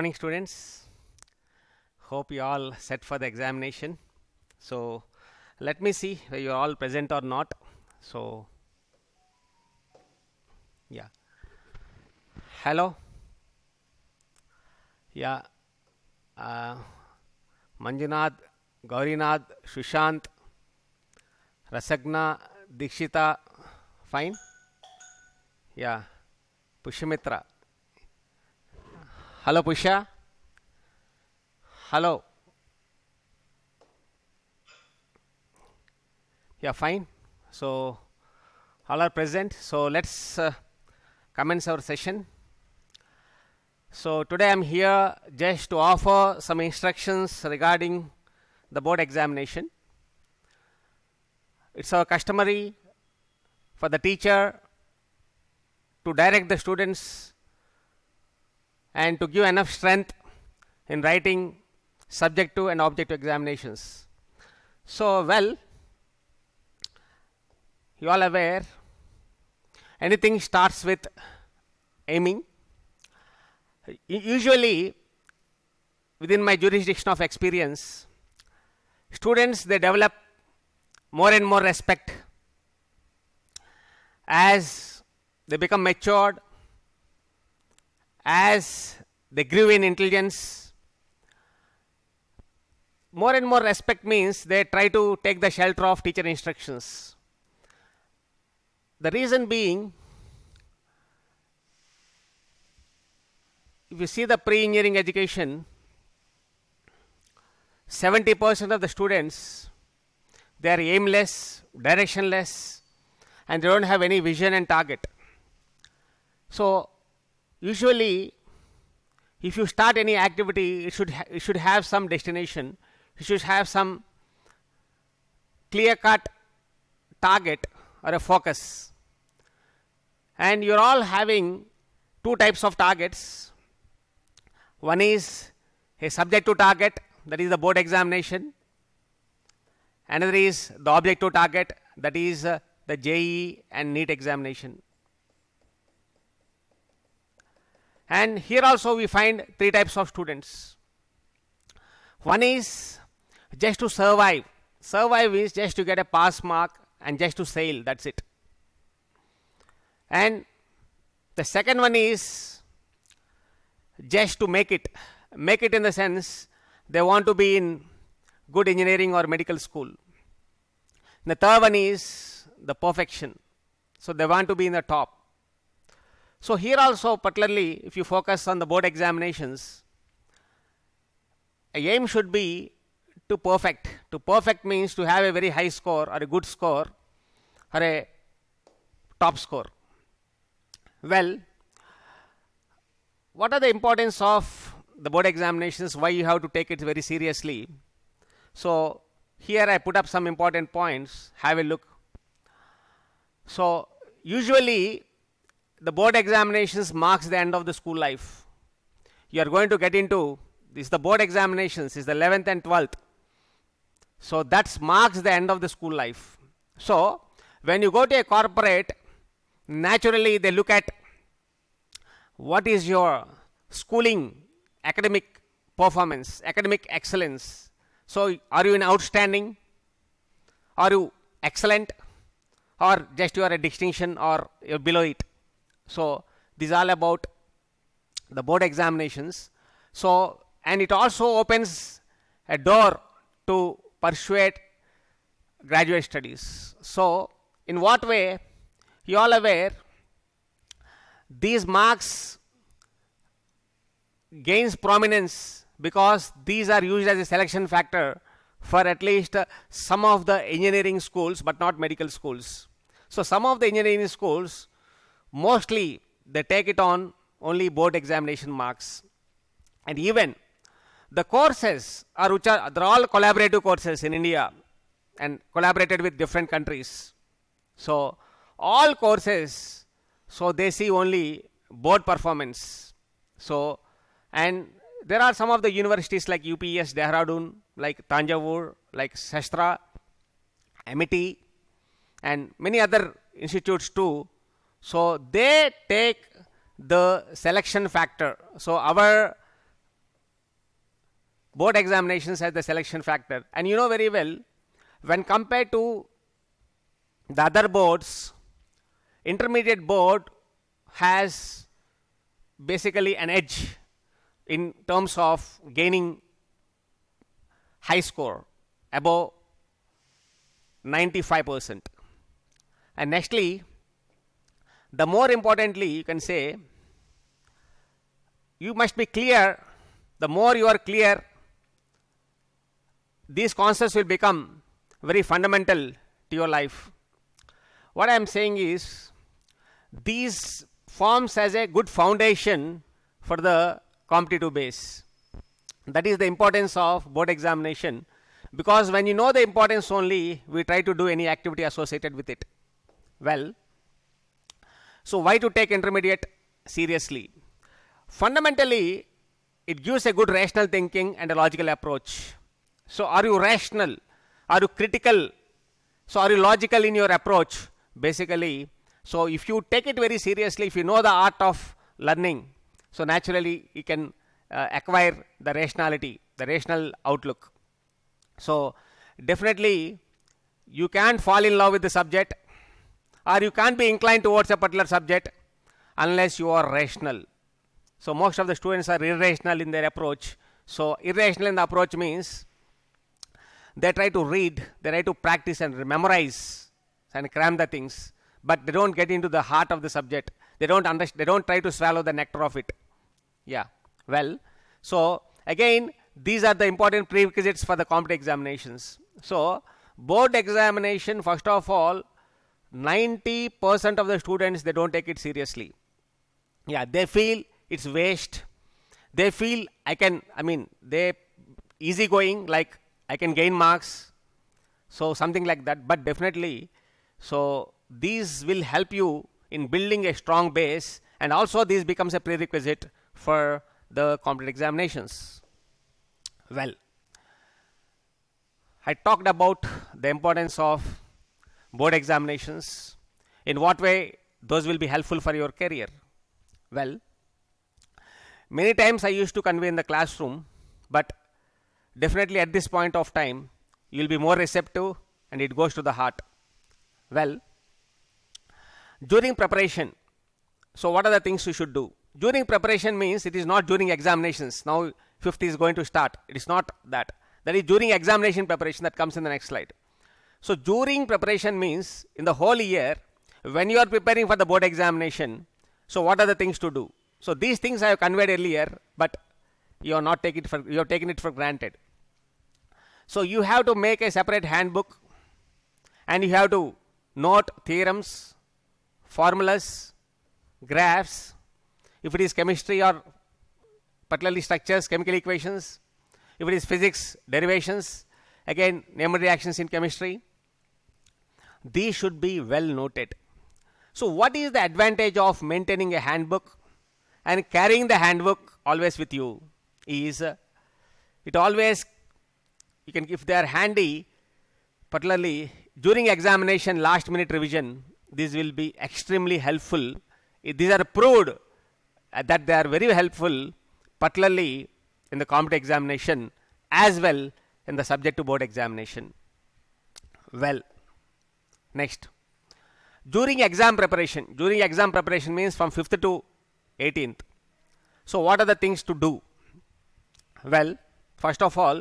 Morning, students. Hope you all set for the examination. So let me see whether you are all present or not. So yeah, hello. Yeah, Manjunath, Gaurinath, Shushant, Rasagna, Dikshita, fine. Yeah, Pushamitra. Hello, Pusha. Hello. Yeah, fine. So all are present. So let's commence our session. So today I'm here just to offer some instructions regarding the board examination. It's our customary for the teacher to direct the students and to give enough strength in writing subjective and objective examinations. So, well, you all aware, anything starts with aiming. Usually, within my jurisdiction of experience, students, they develop more and more respect as they become matured, as they grew in intelligence. More and more respect means they try to take the shelter of teacher instructions. The reason being, if you see the pre-engineering education, 70% of the students, they are aimless, directionless, and they don't have any vision and target. So usually, if you start any activity, it should have some destination. It should have some clear-cut target or a focus. And you're all having two types of targets. One is a subjective target, that is the board examination. Another is the objective target, that is the JEE and NEET examination. And here also we find three types of students. One is just to survive. Survive is just to get a pass mark and just to sail, that's it. And the second one is just to make it. Make it in the sense they want to be in good engineering or medical school. The third one is the perfection. So they want to be in the top. So here also, particularly if you focus on the board examinations, a aim should be to perfect. To perfect means to have a very high score or a good score or a top score. Well, what are the importance of the board examinations? Why you have to take it very seriously? So here I put up some important points. Have a look. So usually the board examinations marks the end of the school life. You are going to get into this. The board examinations is the 11th and 12th. So that marks the end of the school life. So when you go to a corporate, naturally they look at what is your schooling, academic performance, academic excellence. So are you an outstanding? Are you excellent? Or just you are a distinction or you're below it? So this is all about the board examinations. So, and it also opens a door to persuade graduate studies. So in what way? You all aware, these marks gains prominence because these are used as a selection factor for at least some of the engineering schools, but not medical schools. So some of the engineering schools, mostly they take it on only board examination marks. And even the courses are they're all collaborative courses in India and collaborated with different countries. So all courses, so they see only board performance. So, and there are some of the universities like UPS, Dehradun, like Tanjavur, like Shastra, MIT, and many other institutes too. So they take the selection factor. So our board examinations as the selection factor. And you know very well, when compared to the other boards, intermediate board has basically an edge in terms of gaining high score above 95%. And nextly, the more importantly, you can say, you must be clear. The more you are clear, these concepts will become very fundamental to your life. What I am saying is, these forms as a good foundation for the competitive base. That is the importance of board examination, because when you know the importance only, we try to do any activity associated with it. Well, so why to take intermediate seriously? Fundamentally, it gives a good rational thinking and a logical approach. So are you rational? Are you critical? So are you logical in your approach? Basically, so if you take it very seriously, if you know the art of learning, so naturally you can acquire the rationality, the rational outlook. So definitely you can't fall in love with the subject, or you can't be inclined towards a particular subject unless you are rational. So most of the students are irrational in their approach. So irrational in the approach means they try to read, they try to practice and memorize and cram the things, but they don't get into the heart of the subject. They don't try to swallow the nectar of it. Yeah. Well, so again, these are the important prerequisites for the competitive examinations. So board examination, first of all, 90% of the students, they don't take it seriously. Yeah, they feel it's waste. They feel they easy going, like I can gain marks. So something like that. But definitely, so these will help you in building a strong base, and also this becomes a prerequisite for the competitive examinations. Well, I talked about the importance of board examinations. In what way those will be helpful for your career? Well, many times I used to convey in the classroom, but definitely at this point of time, you will be more receptive and it goes to the heart. Well, during preparation, so what are the things you should do? During preparation means it is not during examinations. Now 5th is going to start. It is not that. That is during examination preparation, that comes in the next slide. So during preparation means in the whole year, when you are preparing for the board examination, so what are the things to do? So these things I have conveyed earlier, but you are not taking it for, you have taken it for granted. So you have to make a separate handbook, and you have to note theorems, formulas, graphs. If it is chemistry or particularly structures, chemical equations. If it is physics, derivations, again Neyman reactions in chemistry. These should be well noted. So what is the advantage of maintaining a handbook and carrying the handbook always with you is it always, you can, if they are handy, particularly during examination, last minute revision, this will be extremely helpful. These are proved that they are very helpful, particularly in the competitive examination as well in the subject to board examination. Well, next, during exam preparation means from 5th to 18th. So what are the things to do? Well, first of all,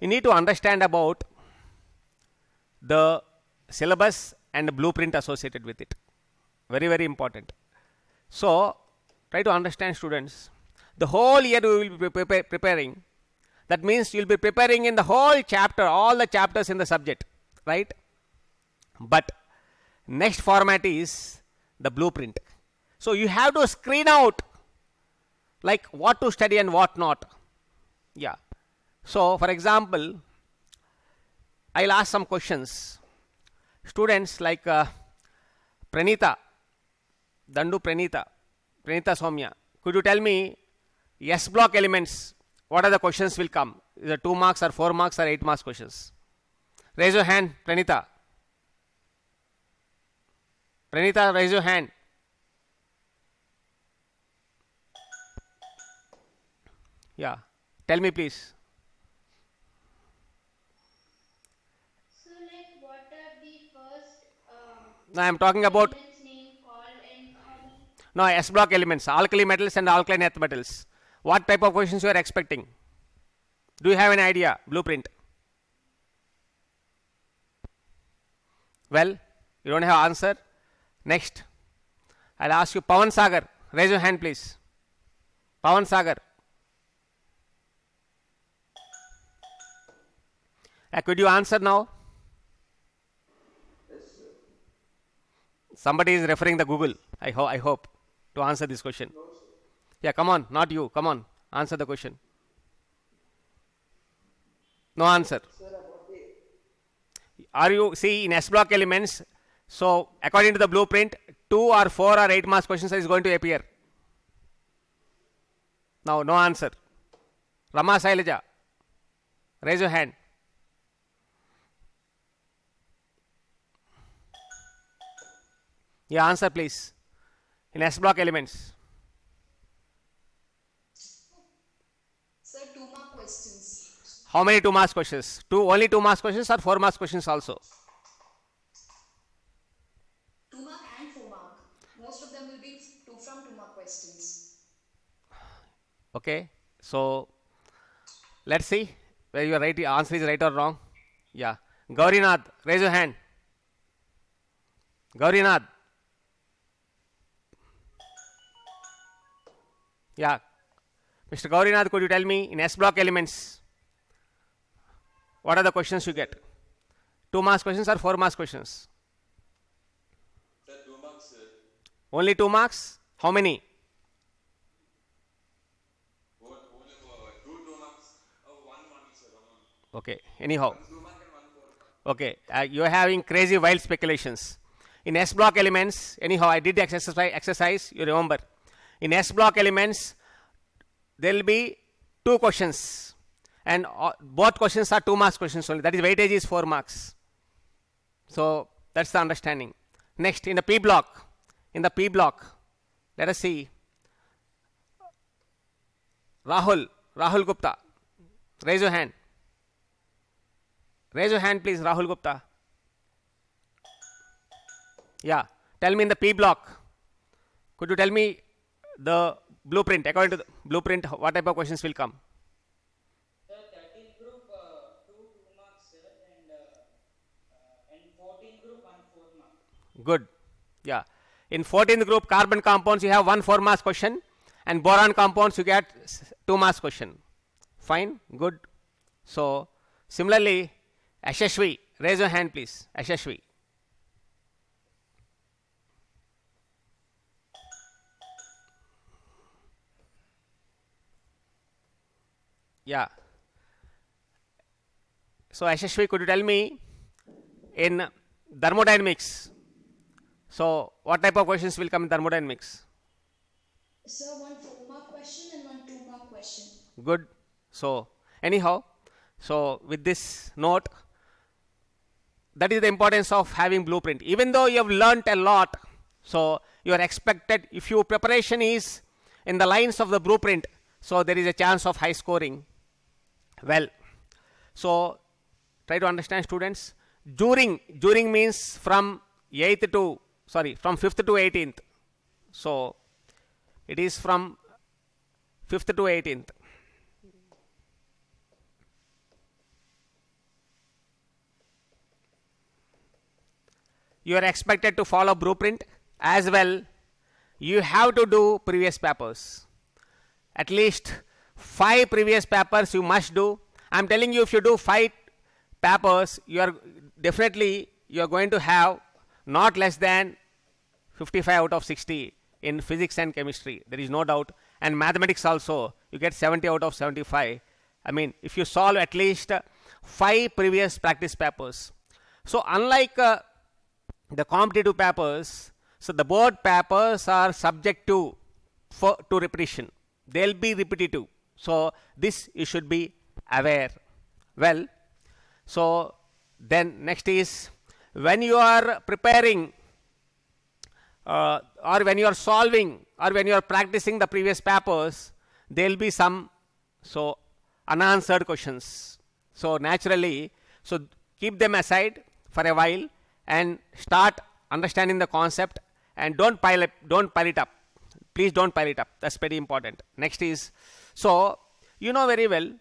you need to understand about the syllabus and blueprint associated with it. Very, very important. So try to understand, students. The whole year we will be preparing. That means you will be preparing in the whole chapter, all the chapters in the subject, right? But next format is the blueprint. So you have to screen out like what to study and what not. Yeah. So for example, I'll ask some questions. Students like Pranita, Dandu Pranita Somya, could you tell me S block elements, what are the questions will come? Is it 2 marks or 4 marks or 8 marks questions? Raise your hand, Pranita. Pranita, raise your hand. Yeah. Tell me please. So, like, what are the first Now I am talking about elements name called and how many? no S block elements, alkali metals and alkaline earth metals. What type of questions you are expecting? Do you have any idea? Blueprint. Well, you don't have answer. Next, I'll ask you Pawan Sagar. Raise your hand, please. Pawan Sagar. Could you answer now? Somebody is referring the Google. I hope to answer this question. Yeah, come on, not you. Come on, answer the question. No answer. Are you see in S block elements? So according to the blueprint, 2 or 4 or 8 marks questions is going to appear. Now no answer. Rama Sailaja, raise your hand. Yeah, answer please. In S block elements. Sir, 2 mark questions. How many 2 marks questions? Only 2 marks questions or 4 marks questions also? 2 mark and 4 mark. Most of them will be 2 from 2 mark questions. Okay, so let's see whether your right answer is right or wrong. Yeah, Gaurinath, raise your hand. Gaurinath. Yeah, Mr. Gaurinath, could you tell me in S block elements what are the questions you get? 2 marks questions or 4 marks questions? Sir, 2 marks, sir. Only 2 marks? How many? Only 2 marks. 1 mark, sir. 1 mark. Okay, anyhow. 2 mark and 1 4 mark. Okay, you are having crazy wild speculations. In S block elements, anyhow, I did the exercise, you remember. In S block elements, there will be 2 questions. And both questions are 2 marks questions only. That is, weightage is 4 marks. So, that's the understanding. Next, in the P block, let us see. Rahul Gupta, raise your hand. Raise your hand, please, Rahul Gupta. Yeah, tell me in the P block. Could you tell me the blueprint? According to the blueprint, what type of questions will come? Sir, 13th group, 2 marks, sir, and 14th group, 1 4 mark. Good. Yeah. In 14th group, carbon compounds, you have 1 4 marks question, and boron compounds, you get 2 marks question. Fine. Good. So, similarly, Ashashvi, raise your hand, please. Ashashvi. Yeah. So, Ashashvi, could you tell me in thermodynamics? So, what type of questions will come in thermodynamics? Sir, 1 4 mark question and 1 2 mark question. Good. So, anyhow, so with this note, that is the importance of having blueprint. Even though you have learnt a lot, so you are expected, if your preparation is in the lines of the blueprint, so there is a chance of high scoring. Well, so try to understand, students. During means from 5th to 18th. So it is from 5th to 18th. You are expected to follow blueprint as well. You have to do previous papers. At least 5 previous papers you must do. I am telling you, if you do 5 papers, you are going to have not less than 55 out of 60 in physics and chemistry. There is no doubt. And mathematics also, you get 70 out of 75. I mean, if you solve at least 5 previous practice papers. So unlike the competitive papers, so the board papers are subject to repetition. They will be repetitive. So this you should be aware. Well, so then next is, when you are preparing or when you are solving or when you are practicing the previous papers, there will be some unanswered questions. So naturally, so keep them aside for a while and start understanding the concept, and don't pile it up. Please don't pile it up. That's very important. Next is, so you know very well,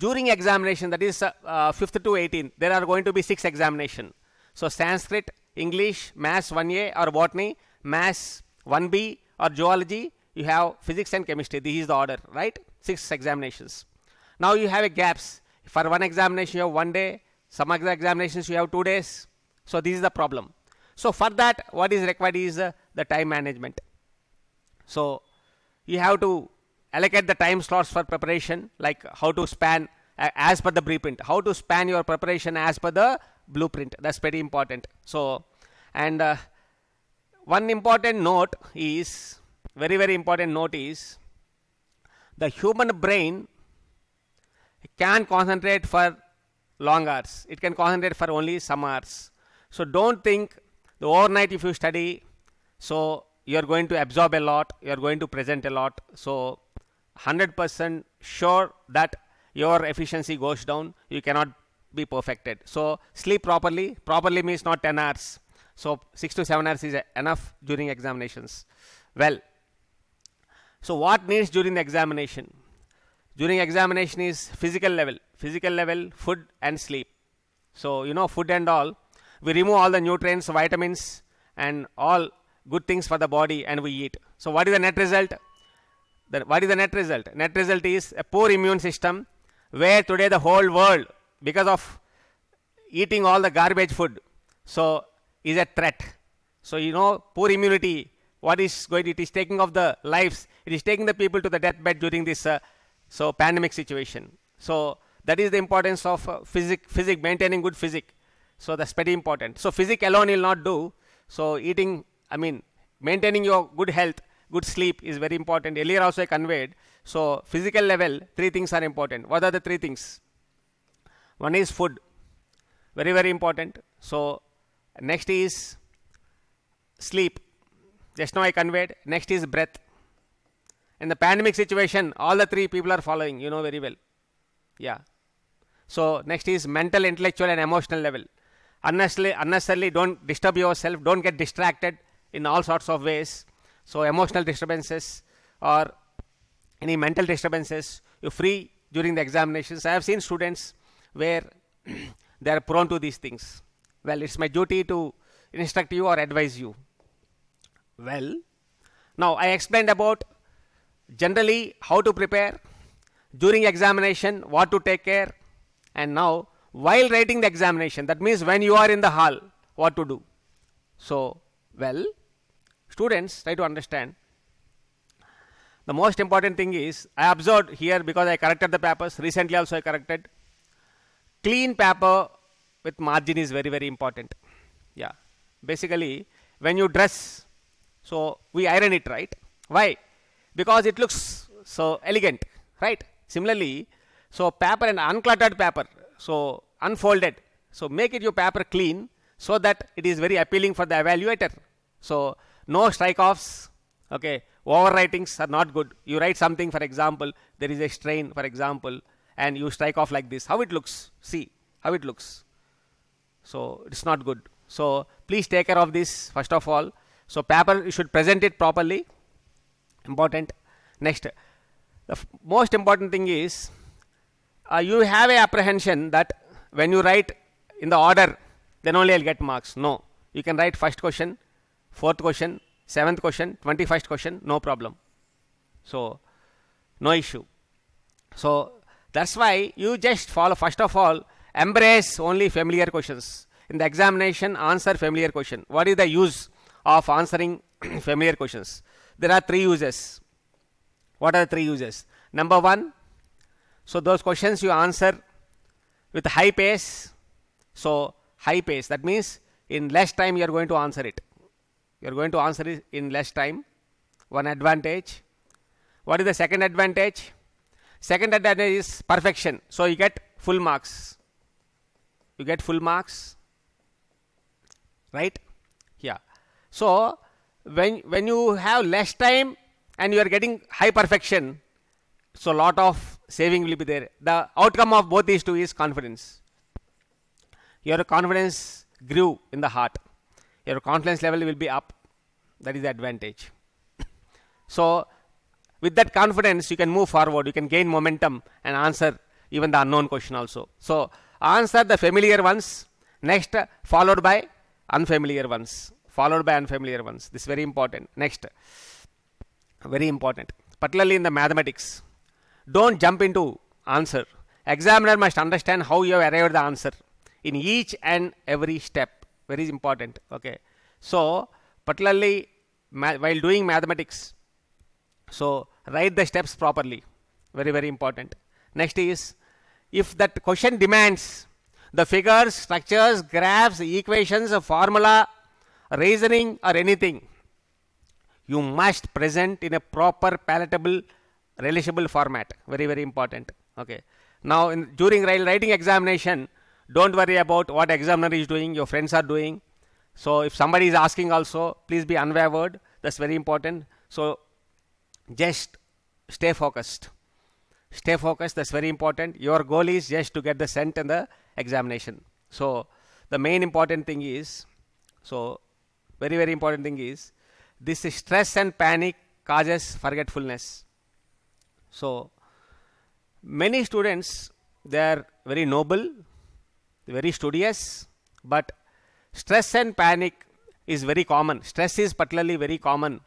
during examination, that is 5th to 18th, there are going to be 6 examination. So Sanskrit, English, Maths 1A or Botany, Maths 1B or Zoology, you have Physics and Chemistry. This is the order, right? 6 examinations. Now you have a gaps. For one examination you have 1 day, some other examinations you have 2 days. So this is the problem. So for that, what is required is the time management. So you have to allocate the time slots for preparation, like how to span as per the blueprint, how to span your preparation as per the blueprint. That's very important. So, and one important note is, very important note is, the human brain can concentrate for long hours. It can concentrate for only some hours. So don't think the overnight if you study, so you are going to absorb a lot, you are going to present a lot. So 100% sure that your efficiency goes down, you cannot be perfected. So sleep properly. Properly means not 10 hours. So 6 to 7 hours is enough during examinations. Well, so what needs during the examination? During examination is physical level, food and sleep. So you know, food and all, we remove all the nutrients, vitamins and all good things for the body, and we eat. So what is the net result? What is the net result? Net result is a poor immune system, where today the whole world, because of eating all the garbage food, so is a threat. So you know, poor immunity, what is going, it is taking of the lives, it is taking the people to the deathbed during this so pandemic situation. So that is the importance of physic, maintaining good physic. So that's very important. So physic alone will not do. So eating, maintaining your good health, good sleep is very important. Earlier also I conveyed. So physical level, 3 things are important. What are the 3 things? One is food, very important. So next is sleep, just now I conveyed. Next is breath. In the pandemic situation, all the 3 people are following, you know very well. Yeah. So next is mental, intellectual and emotional level. Unnecessarily don't disturb yourself, don't get distracted in all sorts of ways. So emotional disturbances or any mental disturbances, you're free during the examinations. I have seen students where they are prone to these things. Well, it's my duty to instruct you or advise you. Well, now I explained about generally how to prepare, during examination what to take care, and now while writing the examination, that means when you are in the hall, what to do. So, well, students, try to understand. The most important thing is, I observed here, because I corrected the papers, recently also I corrected, clean paper with margin is very important. Yeah, basically when you dress, so we iron it, right? Why? Because it looks so elegant, right? Similarly, so paper and uncluttered paper, so unfolded, so make it your paper clean, so that it is very appealing for the evaluator. So no strike offs, okay, overwritings are not good. You write something, for example, there is a strain, for example, and you strike off like this. How it looks? See how it looks. So it's not good. So please take care of this first of all. So paper, you should present it properly. Important. Next, the most important thing is, you have a apprehension that when you write in the order, then only I'll get marks. No, you can write first question, 4th question, 7th question, 21st question, no problem. So no issue. So that's why you just follow, first of all, embrace only familiar questions. In the examination, answer familiar question. What is the use of answering familiar questions? There are 3 uses. What are the 3 uses? Number 1, so those questions you answer with high pace. So high pace, that means in less time you are going to answer it. You are going to answer it in less time. One advantage. What is the second advantage? Second advantage is perfection. So you get full marks. You get full marks, right? Yeah. So when you have less time and you are getting high perfection, so lot of saving will be there. The outcome of both these two is confidence. Your confidence grew in the heart. Your confidence level will be up. That is the advantage. So, with that confidence, you can move forward. You can gain momentum and answer even the unknown question also. So, answer the familiar ones. Next, followed by unfamiliar ones. Followed by unfamiliar ones. This is very important. Next, very important. Particularly in the mathematics. Don't jump into answer. Examiner must understand how you have arrived at the answer in each and every step. Very important. Okay. So, particularly while doing mathematics, so write the steps properly. Very, very important. Next is, if that question demands the figures, structures, graphs, equations, a formula, reasoning or anything, you must present in a proper, palatable, relatable format. Very, very important. Okay. Now, during writing examination, don't worry about what examiner is doing, your friends are doing. So, if somebody is asking also, please be unwavered. That's very important. So, just stay focused. Stay focused. That's very important. Your goal is just to get the cent in the examination. So, the main important thing is, so very, very important thing is, this stress and panic causes forgetfulness. So, many students, they are very noble, very studious, but stress and panic is very common. Stress is particularly very common.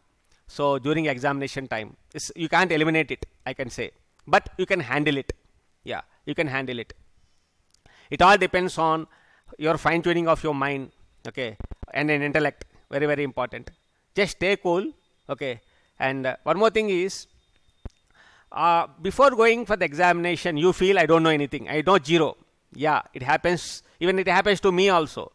So, during examination time, you can't eliminate it, I can say, but you can handle it. Yeah, you can handle it. It all depends on your fine tuning of your mind, okay, and an intellect. Very, very important. Just stay cool, okay. And one more thing is, before going for the examination, you feel I don't know anything. I know zero. Yeah, it happens. Even it happens to me also.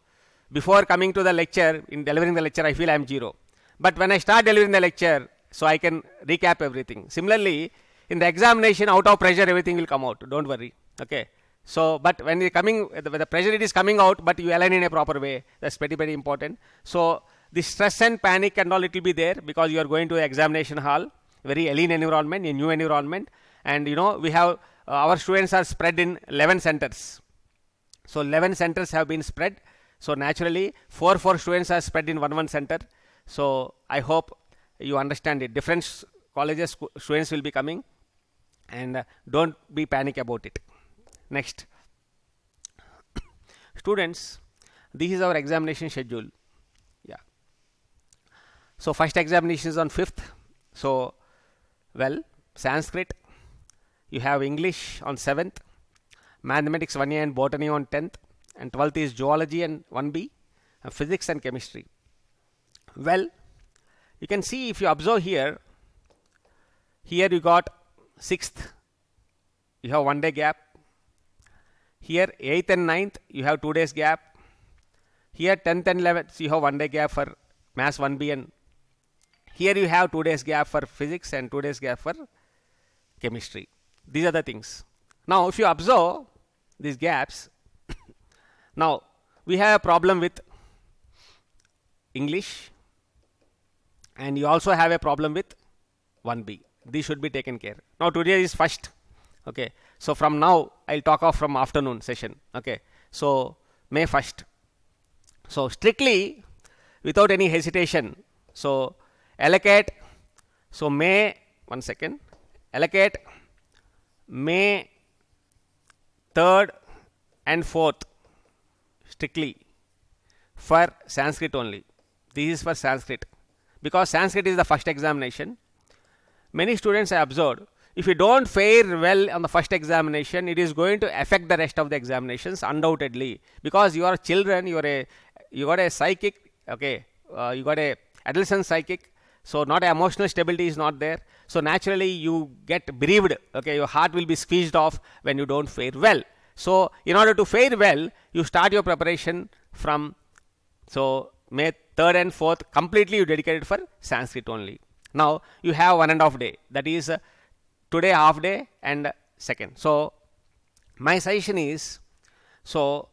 Before coming to the lecture, in delivering the lecture, I feel I am zero. But when I start delivering the lecture, so I can recap everything. Similarly, in the examination, out of pressure, everything will come out. Don't worry. Okay. So, but when the pressure it is coming out, but you align in a proper way. That's pretty, very important. So, the stress and panic and all, it will be there because you are going to the examination hall, very alien environment, a new environment. And you know, we have, our students are spread in 11 centers. So, 11 centers have been spread. So, naturally, 4 students are spread in one center. So, I hope you understand it. Different colleges students will be coming, and don't be panic about it. Next, students, this is our examination schedule. Yeah. So, first examination is on 5th. So, well, Sanskrit, you have English on 7th, Mathematics 1A and Botany on 10th, and 12th is Zoology and 1B, and Physics and Chemistry. Well, you can see if you observe here you got 6th, you have 1 day gap. Here 8th and 9th, you have 2 days gap. Here 10th and 11th, you have 1 day gap for Maths 1B, and here you have 2 days gap for Physics and 2 days gap for Chemistry. These are the things. Now, if you observe these gaps, now we have a problem with English, and you also have a problem with 1B. These should be taken care. Now, today is 1st. Okay. So, from now, I'll talk off from afternoon session. Okay. So, May 1st. So, strictly, without any hesitation, so allocate, so May 3rd and 4th strictly for Sanskrit only. This is for Sanskrit, because Sanskrit is the first examination. Many students I observed, if you don't fare well on the first examination, it is going to affect the rest of the examinations undoubtedly, because you are children, you got a psychic, okay, you got a adolescent psychic, so not emotional stability is not there. So naturally you get bereaved, okay, your heart will be squeezed off when you don't fare well. So in order to fare well, you start your preparation from, so May 3rd and 4th completely you dedicated for Sanskrit only. Now you have 1.5 day, that is today half day and second. So my suggestion is, so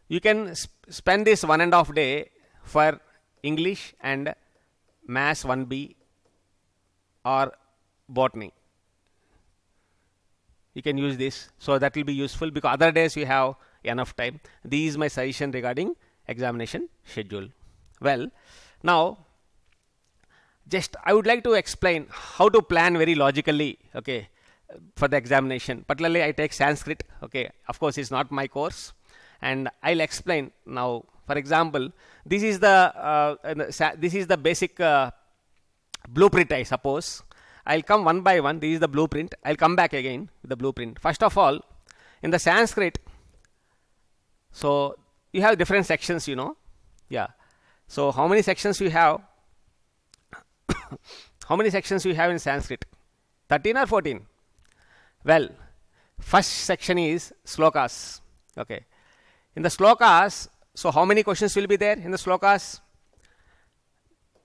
you can spend this 1.5 day for English and Maths 1B or Botany. you can use this. So that will be useful because other days you have enough time. This is my suggestion regarding examination schedule. Well, now just I would like to explain how to plan very logically, okay, for the examination. Particularly I take Sanskrit, okay, of course it's not my course, and I'll explain now. For example, this is the basic blueprint, I suppose. I'll come one by one. This is the blueprint. I'll come back again with the blueprint. First of all, in the Sanskrit, so you have different sections, you know. Yeah. So how many sections you have? How many sections you have in Sanskrit? 13 or 14? Well, first section is slokas. Okay. In the slokas, so how many questions will be there in the slokas?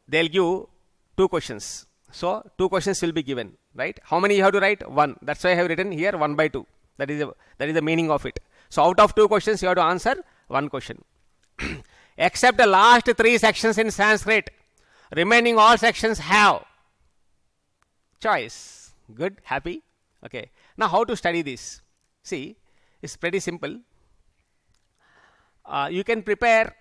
They'll give 2 questions. So 2 questions will be given, right? How many you have to write? 1. That's why I have written here 1 by 2. That is the meaning of it. So out of 2 questions, you have to answer 1 question. Except the last 3 sections in Sanskrit, remaining all sections have choice. Good, happy. Okay. Now how to study this? See, it's pretty simple. You can prepare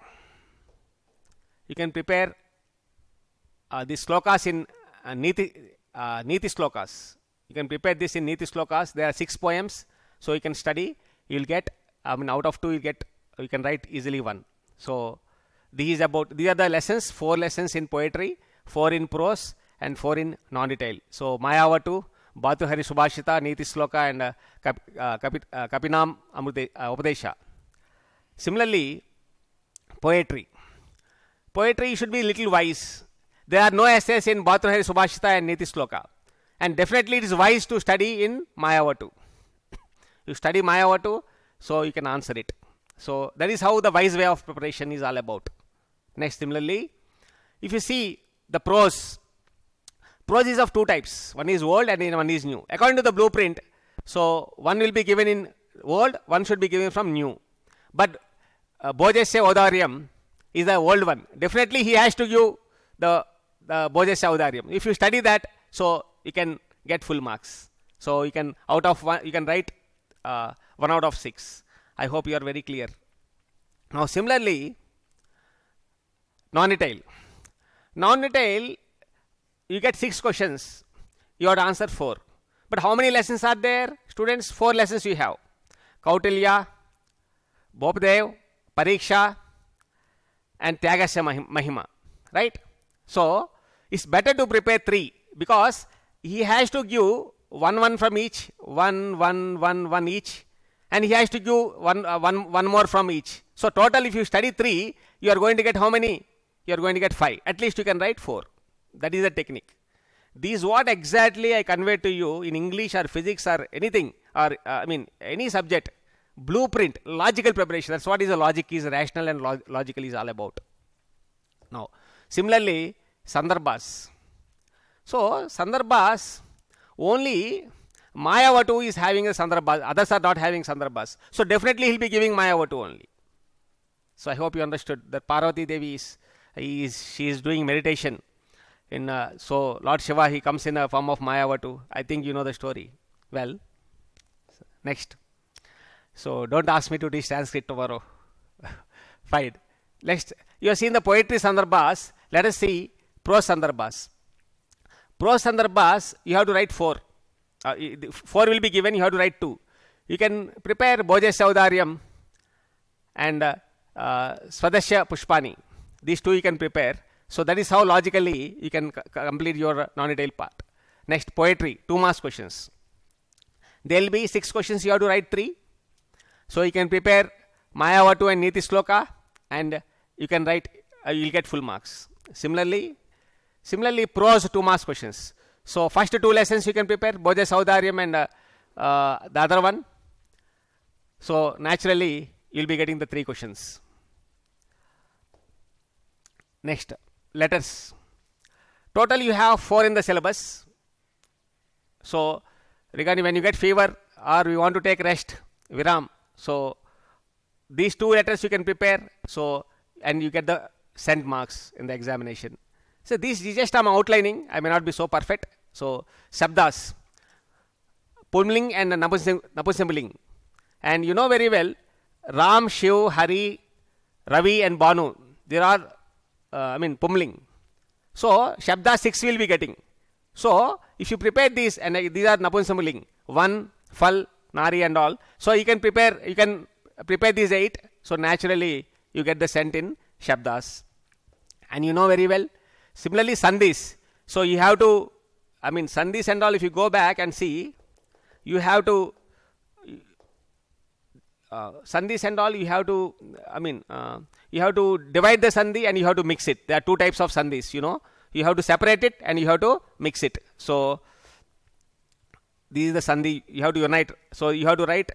the slokas in Niti slokas. You can prepare this in Niti slokas. There are 6 poems, so you can study. You'll get, out of 2, you can write easily 1. So these are the lessons, 4 lessons in poetry, 4 in prose, and 4 in non-detail. So Mayavatu, Bhartrihari Subhashita, Niti sloka, and Kapinam Upadesha. Similarly, poetry you should be little wise. There are no essays in Bhartrihari Subhashita and Niti sloka, and definitely it is wise to study in Mayavatu. You study Mayavatu, so you can answer it. So that is how the wise way of preparation is all about. Next, similarly, if you see the prose is of 2 types. One is old and one is new. According to the blueprint, so one will be given in old, one should be given from new. But Bhojasya Audaryam is the old one. Definitely he has to give the Bhojasya Audaryam. If you study that, so you can get full marks. So you can out of 1, you can write 1 out of 6. I hope you are very clear. Now similarly, non-detail, you get 6 questions. You have to answer 4. But how many lessons are there? Students, 4 lessons you have. Kautilya, Bhopdev, Pariksha, and Tyagasya Mahima. Right? So it's better to prepare 3 because he has to give 1 from each, 1 each, and he has to give one more from each. So total, if you study 3, you are going to get how many? You are going to get 5. At least you can write 4. That is the technique. This is what exactly I convey to you in English or physics or anything, or any subject. Blueprint, logical preparation. That's what is the logic is, rational and logical is all about. Now, similarly, Sandarbhas. So, Sandarbhas, only Mayavatu is having a Sandarbhas. Others are not having Sandarbhas. So, definitely he will be giving Mayavatu only. So, I hope you understood that Parvati Devi she is doing meditation. So, Lord Shiva, he comes in a form of Mayavatu. I think you know the story. Well, next. So, don't ask me to teach Sanskrit tomorrow. Fine. Next, you have seen the poetry Sandarbhas. Let us see prose Sandarbhas. Prose Sandarbhas, you have to write 4. 4 will be given, you have to write 2. You can prepare Bhojasya Audaryam and Swadasya Pushpani. These 2 you can prepare. So that is how logically you can complete your non-detailed part. Next, poetry, 2 marks questions. There will be 6 questions, you have to write 3. So you can prepare Mayavatu and Niti sloka, and you can write, you will get full marks. Similarly, prose 2 marks questions. So first 2 lessons you can prepare, Bhojasya Audaryam and the other one. So naturally, you will be getting the 3 questions. Next, letters. Total you have 4 in the syllabus. So regarding when you get fever or you want to take rest, Viram. So these 2 letters you can prepare. So and you get the cent marks in the examination. So this is just I'm outlining. I may not be so perfect. So Shabdas. Pumling and Napusamling. And you know very well, Ram, Shiv, Hari, Ravi and Banu, there are, Pumling. So, Shabda 6 will be getting. So, if you prepare these, and these are Napusamling, 1, Fal, Nari and all. So, you can prepare these 8. So, naturally, you get the scent in Shabdas. And you know very well, similarly, Sandhis. So, you have to, Sandhis and all, if you go back and see, you have to, Sandhis and all, you have to, you have to divide the Sandhi and you have to mix it. There are 2 types of Sandhis, you know. You have to separate it and you have to mix it. So, this is the Sandhi, you have to unite. So, you have to write,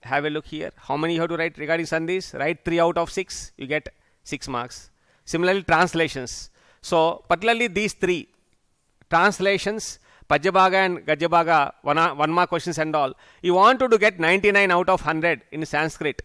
have a look here. How many you have to write regarding Sandhis? Write 3 out of 6, you get 6 marks. Similarly, translations. So, particularly these 3, translations, Pajyabhaga and Gajyabhaga, 1 mark questions and all. You want to get 99 out of 100 in Sanskrit.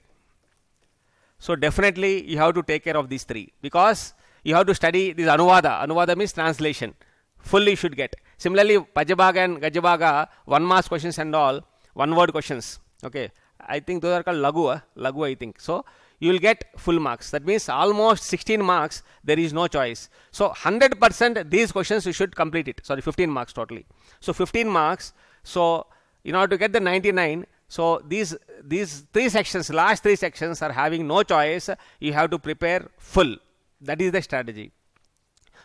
So, definitely you have to take care of these 3 because you have to study this Anuvada. Anuvada means translation. Fully should get. Similarly, Pajyabhaga and Gajyabhaga, 1 mark questions and all, 1 word questions. Okay. I think those are called Lagu, I think. So, you will get full marks. That means almost 16 marks, there is no choice. So, 100% these questions you should complete it. Sorry, 15 marks totally. So, 15 marks. So, in order to get the 99, so these 3 sections, last 3 sections are having no choice. You have to prepare full. That is the strategy.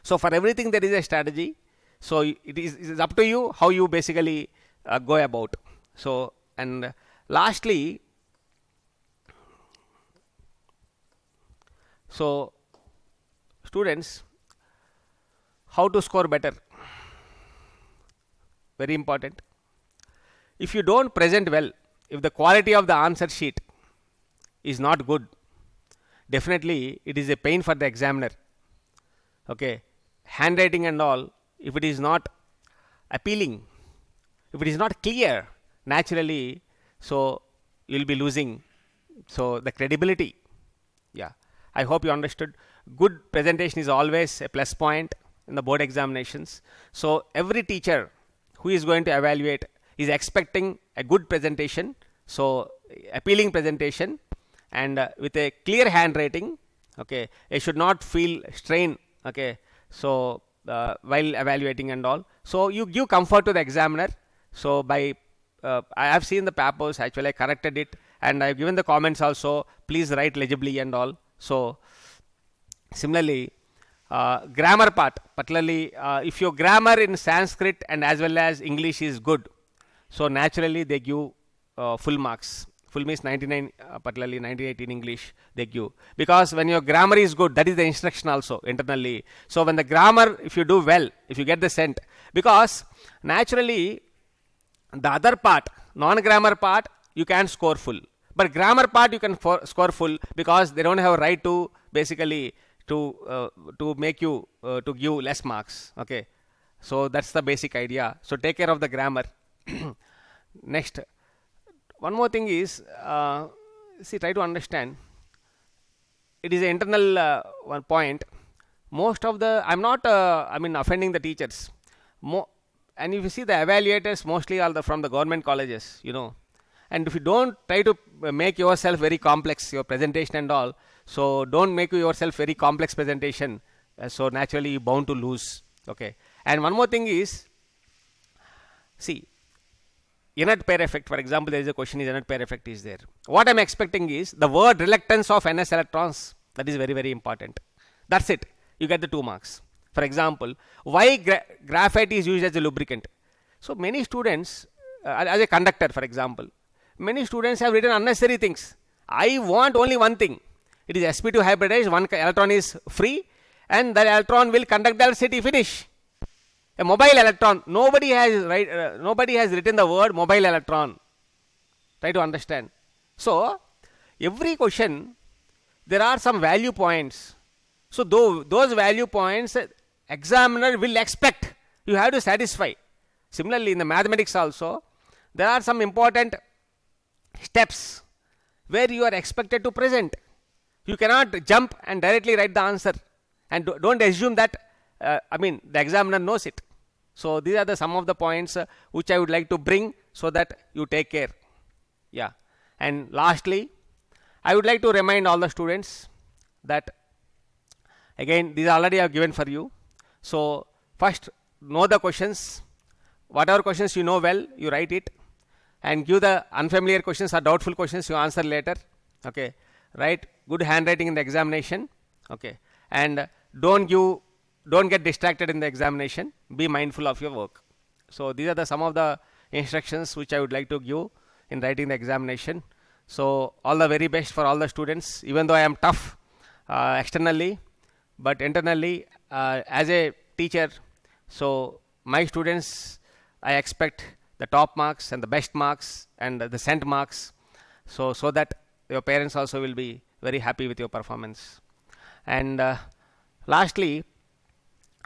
So, for everything there is a strategy. So, it is up to you how you basically go about. So, and lastly, so students, how to score better? Very important. If you don't present well, if the quality of the answer sheet is not good, definitely it is a pain for the examiner. Okay, handwriting and all, if it is not appealing, if it is not clear, naturally, so you will be losing so the credibility. Yeah, I hope you understood. Good presentation is always a plus point in the board examinations. So every teacher who is going to evaluate is expecting a good presentation, so appealing presentation and with a clear handwriting. Okay, they should not feel strain. Okay, so while evaluating and all, so you give comfort to the examiner. So by I have seen the papers, actually I corrected it and I have given the comments also, please write legibly and all. So similarly, grammar part, particularly if your grammar in Sanskrit and as well as English is good, so naturally they give full marks. Full means 99, particularly 98 in English they give. Because when your grammar is good, that is the instruction also internally. So when the grammar, if you do well, if you get the scent, because naturally the other part, non-grammar part, you can score full. But grammar part you can score full because they don't have a right to basically to make you to give less marks. Okay, so that's the basic idea. So take care of the grammar. Next, one more thing is, see, try to understand. It is an internal one point. Most of the, I'm not, offending the teachers. And if you see the evaluators, mostly are from the government colleges, you know. And if you don't try to make yourself very complex, your presentation and all, so don't make yourself very complex presentation. So naturally you're bound to lose. Okay. And one more thing is, see, inert pair effect, for example, there is a question is inert pair effect is there. What I'm expecting is the word reluctance of NS electrons. That is very, very important. That's it. You get the 2 marks. For example, why graphite is used as a lubricant? So many students, as a conductor, for example, many students have written unnecessary things. I want only one thing. It is sp2 hybridized, one electron is free and that electron will conduct the electricity, finish. A mobile electron, nobody has written the word mobile electron. Try to understand. So every question, there are some value points. So those value points, examiner will expect. You have to satisfy. Similarly, in the mathematics also, there are some important steps where you are expected to present. You cannot jump and directly write the answer. And don't assume that, the examiner knows it. So these are the some of the points which I would like to bring so that you take care. Yeah. And lastly, I would like to remind all the students that again these already I have given for you. So first know the questions. Whatever questions you know well, you write it, and give the unfamiliar questions or doubtful questions you answer later. Okay. Write good handwriting in the examination. Okay. And don't get distracted in the examination. Be mindful of your work. So these are the some of the instructions which I would like to give in writing the examination. So all the very best for all the students, even though I am tough externally, but internally as a teacher, so my students, I expect the top marks and the best marks and the cent marks, so that your parents also will be very happy with your performance. And lastly,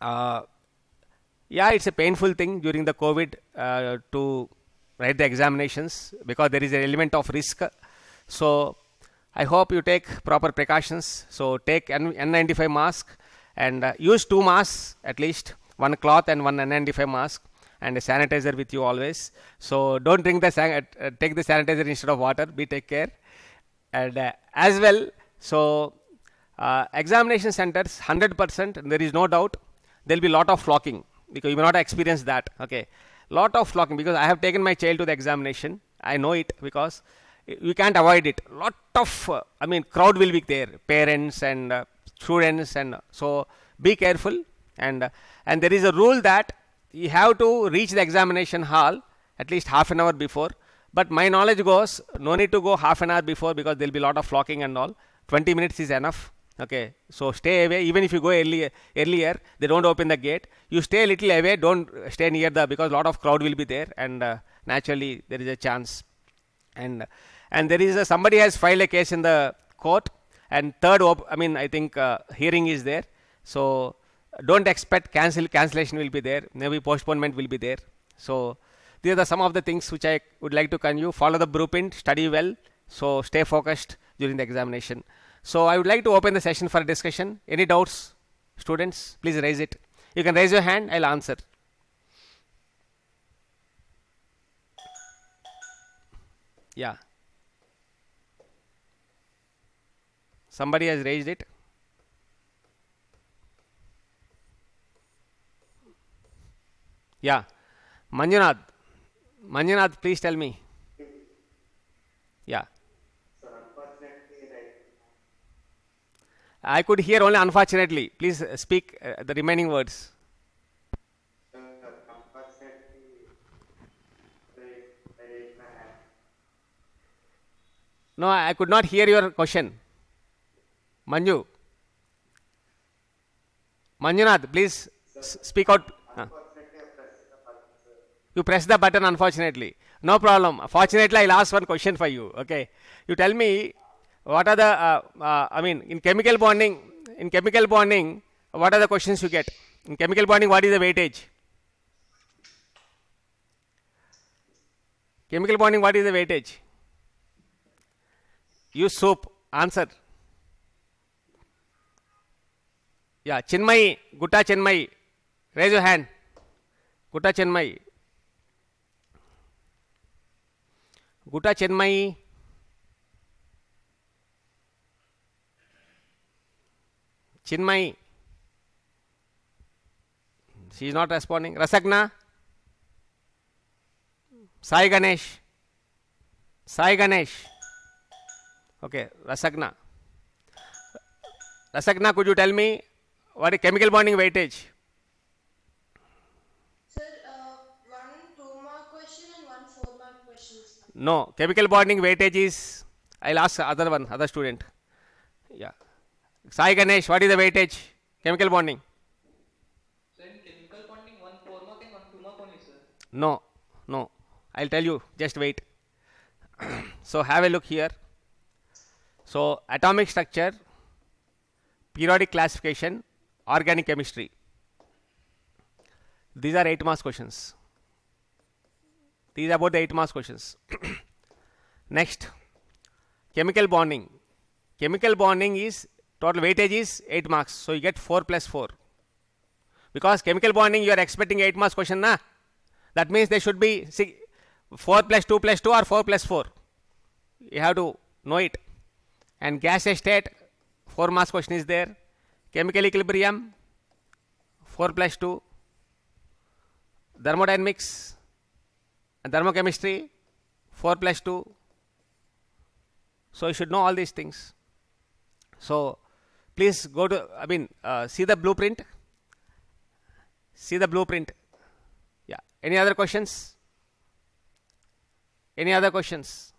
yeah, it's a painful thing during the COVID to write the examinations because there is an element of risk. So I hope you take proper precautions. So take N95 mask and use 2 masks at least, 1 cloth and 1 N95 mask, and a sanitizer with you always. So don't drink the take the sanitizer instead of water. Take care. And as well, so examination centers 100%, there is no doubt there will be lot of flocking because you may not experience that. Okay, lot of flocking because I have taken my child to the examination. I know it because you can't avoid it. Lot of crowd will be there, parents and students, and so be careful. And there is a rule that you have to reach the examination hall at least half an hour before. But my knowledge goes, no need to go half an hour before because there will be a lot of flocking and all. 20 minutes is enough. Okay, so stay away. Even if you go earlier, they don't open the gate. You stay a little away. Don't stay near because a lot of crowd will be there, and naturally there is a chance. And there is somebody has filed a case in the court, and third, I think hearing is there. So don't expect cancellation will be there. Maybe postponement will be there. So these are some of the things which I would like to convey. Follow the blueprint, study well. So stay focused during the examination. So I would like to open the session for a discussion. Any doubts, students? Please raise it. You can raise your hand. I'll answer. Yeah. Somebody has raised it. Yeah. Manjunath, please tell me. Yeah. I could hear only unfortunately. Please speak the remaining words. No, I could not hear your question. Manjunath, please speak out. You press the button, unfortunately. No problem. Fortunately, I'll ask one question for you. Okay. You tell me what are the, in chemical bonding, what are the questions you get? In chemical bonding, what is the weightage? Chemical bonding, what is the weightage? Use soap. Answer. Yeah, Chinmay, Gutta Chinmay. Raise your hand. Gutta Chinmay. Gutta Chinmay. Chinmay. She is not responding. Rasagna. Sai Ganesh. Okay, Rasagna. Rasagna, could you tell me what is chemical bonding weightage? Sir, 1 2-mark question and 1 4-mark question. No, chemical bonding weightage is, I'll ask other student. Yeah. Sai Ganesh, what is the weightage? Chemical bonding? So in chemical bonding, 1 4-mark and 1 2-mark only, sir. No. I'll tell you. Just wait. So have a look here. So atomic structure, periodic classification, organic chemistry. These are 8 marks questions. These are about the 8 marks questions. Next, chemical bonding. Chemical bonding is total weightage is 8 marks. So you get 4 plus 4. Because chemical bonding, you are expecting 8 marks question, na? That means there should be 4 plus 2 plus 2 or 4 plus 4. You have to know it. And gaseous state, 4 marks question is there. Chemical equilibrium, 4 plus 2. Thermodynamics and thermochemistry, 4 plus 2. So you should know all these things. So please go to, see the blueprint. See the blueprint. Yeah. Any other questions? Any other questions?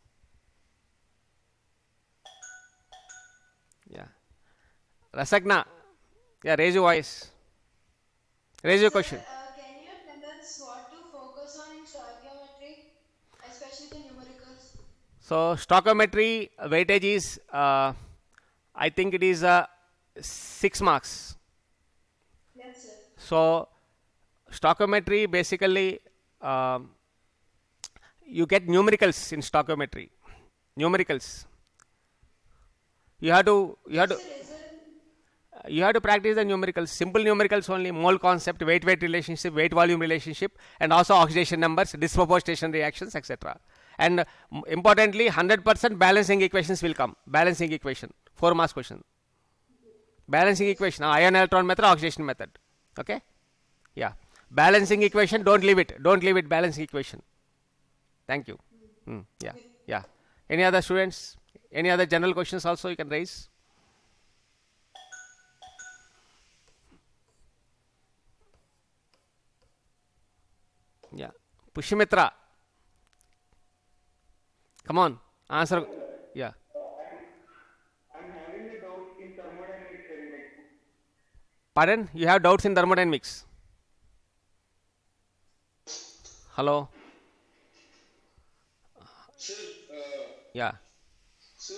Yeah. Rasagna. Yeah, raise your voice. Raise your question. Can you tell us what to focus on in stoichiometry, especially the numericals? So stoichiometry weightage is, I think it is 6 marks. Yes, sir. So stoichiometry basically, you get numericals in stoichiometry. Numericals. You have to practice the numericals, simple numericals only, mole concept, weight relationship, weight volume relationship, and also oxidation numbers, disproportionation reactions, etc. And importantly, 100% balancing equations will come. Balancing equation, 4 marks question. Balancing equation, ion electron method, oxidation method. Okay? Yeah. Balancing equation, don't leave it. Don't leave it, balancing equation. Thank you. Yeah. Yeah. Any other students? Any other general questions also you can raise? Yeah. Pushmitra. Come on. Answer. Yeah. I'm having a doubt in thermodynamics very much. Pardon? You have doubts in thermodynamics? Hello? Sir, Yeah. sir,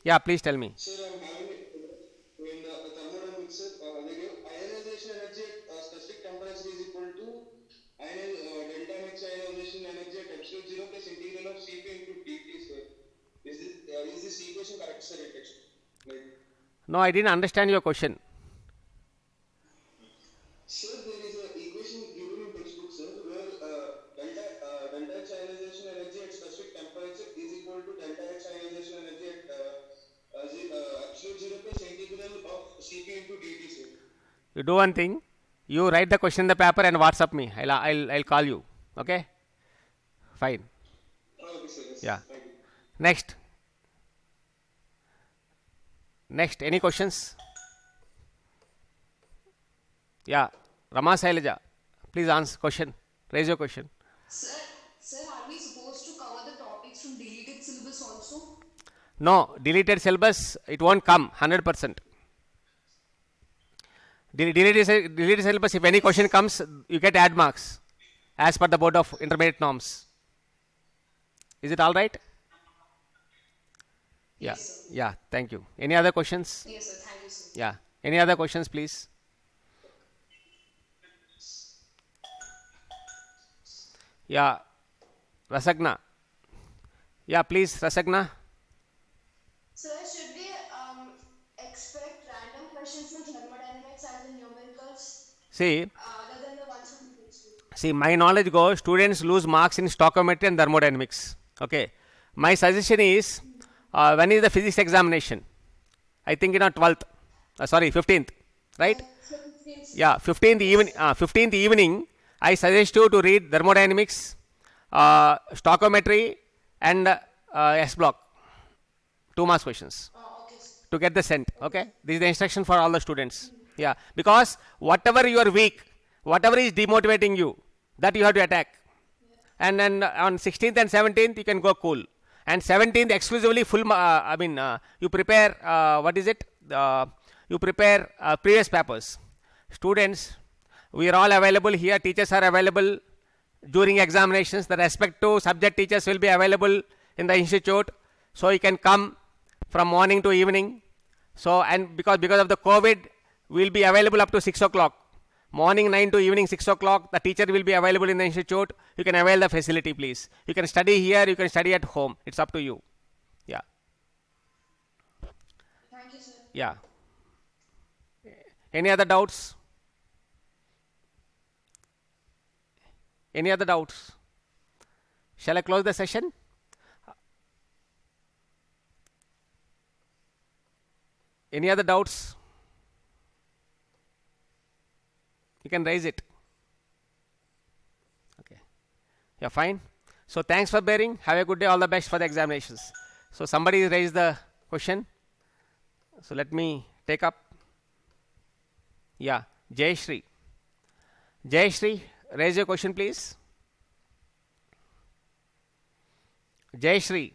Yeah, please tell me. sir, I'm having in the thermodynamics, sir, they give ionization energy at specific temperature is equal to delta H ionization energy at absolute 0 plus integral of Cp into dt, sir. Is this equation correct, sir? No, I didn't understand your question. Sir, there is an equation given in textbook, sir, where delta H ionization energy at specific temperature is equal to delta H ionization energy at absolute 0 plus integral of Cp into dt, sir. You do one thing. You write the question in the paper and WhatsApp me. I'll call you. Okay? Fine. Okay, sir. Yes, Yeah. thank you. Next. Next. Any questions? Yeah. Rama Sailaja. Please answer question. Raise your question. Sir, are we supposed to cover the topics from deleted syllabus also? No. Deleted syllabus, it won't come 100%. Deleted syllabus, if any question comes, you get add marks as per the Board of Intermediate Norms. Is it all right? Yeah. Yes, sir. Yeah. Thank you. Any other questions? Yes, sir. Thank you, sir. Yeah. Any other questions, please? Yeah. Rasagna. Yeah, please, Rasagna. Sir, should we expect random questions in thermodynamics and the numericals See, other than the ones from the textbook? See, my knowledge goes, students lose marks in stoichiometry and thermodynamics. Okay. My suggestion is, when is the physics examination? I think 12th. 15th. Right? Yeah, 15th evening, I suggest you to read thermodynamics, stoichiometry, and S block. 2 marks questions. Okay, sir. To get the cent. Okay? This is the instruction for all the students. Yeah. Because whatever you are weak, whatever is demotivating you, that you have to attack. And then on 16th and 17th, you can go cool. And 17th exclusively full, you prepare, you prepare previous papers. Students, we are all available here. Teachers are available during examinations. The respective subject teachers will be available in the institute. So you can come from morning to evening. So, and because of the COVID, we will be available up to 6 o'clock. Morning 9 to evening 6 o'clock, the teacher will be available in the institute. You can avail the facility, please. You can study here, you can study at home. It's up to you. Yeah. Thank you, sir. Yeah. Any other doubts? Any other doubts? Shall I close the session? Any other doubts? You can raise it. Okay. You're fine? So thanks for bearing. Have a good day. All the best for the examinations. So somebody raised the question. So let me take up. Yeah, Jay Shri. Jay Shri, raise your question, please. Jay Shri.